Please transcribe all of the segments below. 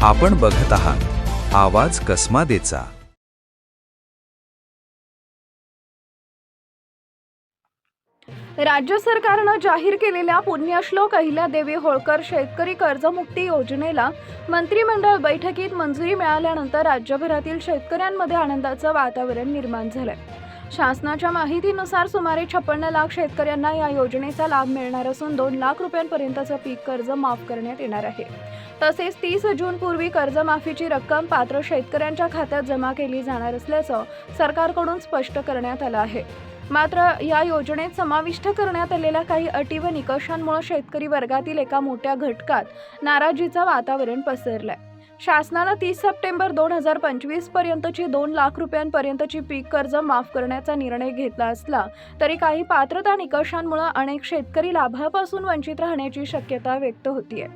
आपण बघत आहात आवाज कसमादेचा। राज्य सरकारनं जाहीर केलेल्या पुण्यश्लोक अहिल्यादेवी होळकर शेतकरी कर्जमुक्ती योजनेला मंत्रिमंडळ बैठकीत मंजुरी मिळाल्यानंतर राज्यभरातील शेतकऱ्यांमध्ये आनंदाचं वातावरण निर्माण झालंय। शासनाच्या माहितीनुसार सुमारे 56 लाख शेतकऱ्यांना या योजनेचा लाभ मिळणार असून 2 लाख रुपयांपर्यंतचं पीक कर्ज माफ करण्यात येणार आहे। तसेच 30 जून पूर्वी कर्जमाफीची रक्कम पात्र शेतकऱ्यांच्या खात्यात जमा केली जाणार असल्याचं सरकारकडून स्पष्ट करण्यात आलं आहे। मात्र या योजनेत समाविष्ट करण्यात आलेल्या काही अटी व निकषांमुळे शेतकरी वर्गातील एका मोठ्या घटकात नाराजीचं वातावरण पसरलंय। शासनानं 30 सप्टेंबर 2025 पर्यंतची 2 लाख रुपयांपर्यंतची पीक कर्ज माफ करण्याचा निर्णय घेतला असला तरी काही पात्रता निकषांमुळे अनेक शेतकरी लाभापासून वंचित राहण्याची शक्यता व्यक्त होतीये।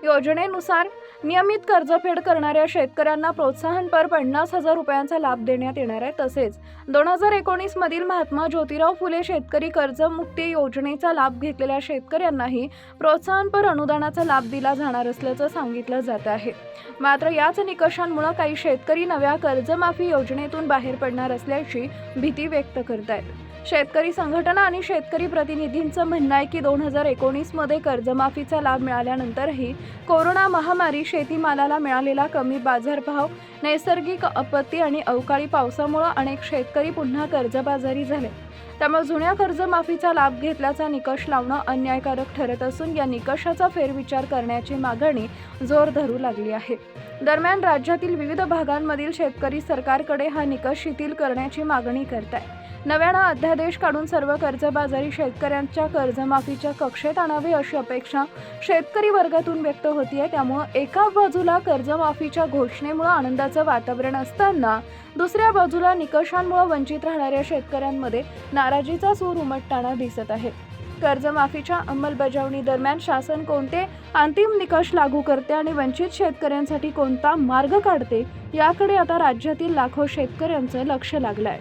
योजनेनुसार नियमित कर्जफेड करणाऱ्या शेतकऱ्यांना प्रोत्साहनपर 50,000 रुपयांचा लाभ देण्यात येणार आहे। तसेच 2019 मधील महात्मा ज्योतिराव फुले शेतकरी कर्जमुक्ती योजनेचा लाभ घेतलेल्या शेतकऱ्यांनाही प्रोत्साहनपर अनुदानाचा लाभ दिला जाणार असल्याचं सांगितलं जात आहे। मात्र याच निकषांमुळे काही शेतकरी नव्या कर्जमाफी योजनेतून बाहेर पडणार असल्याची भीती व्यक्त करतायत। शेतकरी संघटना आणि शेतकरी प्रतिनिधींचं म्हणणं आहे की 2019 मध्ये कर्जमाफीचा लाभ मिळाल्यानंतरही कोरोना महामारी, शेतीमालाला मिळालेला कमी बाजारभाव, नैसर्गिक आपत्ती आणि अवकाळी पावसामुळे अनेक शेतकरी पुन्हा कर्जबाजारी झाले। त्यामुळे जुन्या कर्जमाफीचा लाभ घेतल्याचा निकष लावणं अन्यायकारक ठरत असून या निकषाचा फेरविचार करण्याची मागणी जोर धरू लागली आहे। दरम्यान राज्यातील विविध भागांमधील शेतकरी सरकारकडे हा निकष शिथिल करण्याची मागणी करतायत। नव्यानं अध्यादेश काढून सर्व कर्जबाजारी शेतकऱ्यांच्या कर्जमाफीच्या कक्षेत आणावे अशी अपेक्षा शेतकरी वर्गातून व्यक्त होतीये। त्यामुळे एका बाजूला कर्जमाफीच्या घोषणेमुळे आनंदाचं वातावरण असताना दुसऱ्या बाजूला निकषांमुळे वंचित राहणाऱ्या शेतकऱ्यांमध्ये नाराजीचा सूर उमटताना दिसत आहे। कर्जमाफीच्या अंमलबजावणी दरम्यान शासन कोणते अंतिम निकष लागू करते आणि वंचित शेतकऱ्यांसाठी कोणता मार्ग काढते याकडे आता राज्यातील लाखो शेतकऱ्यांचं लक्ष लागलंय।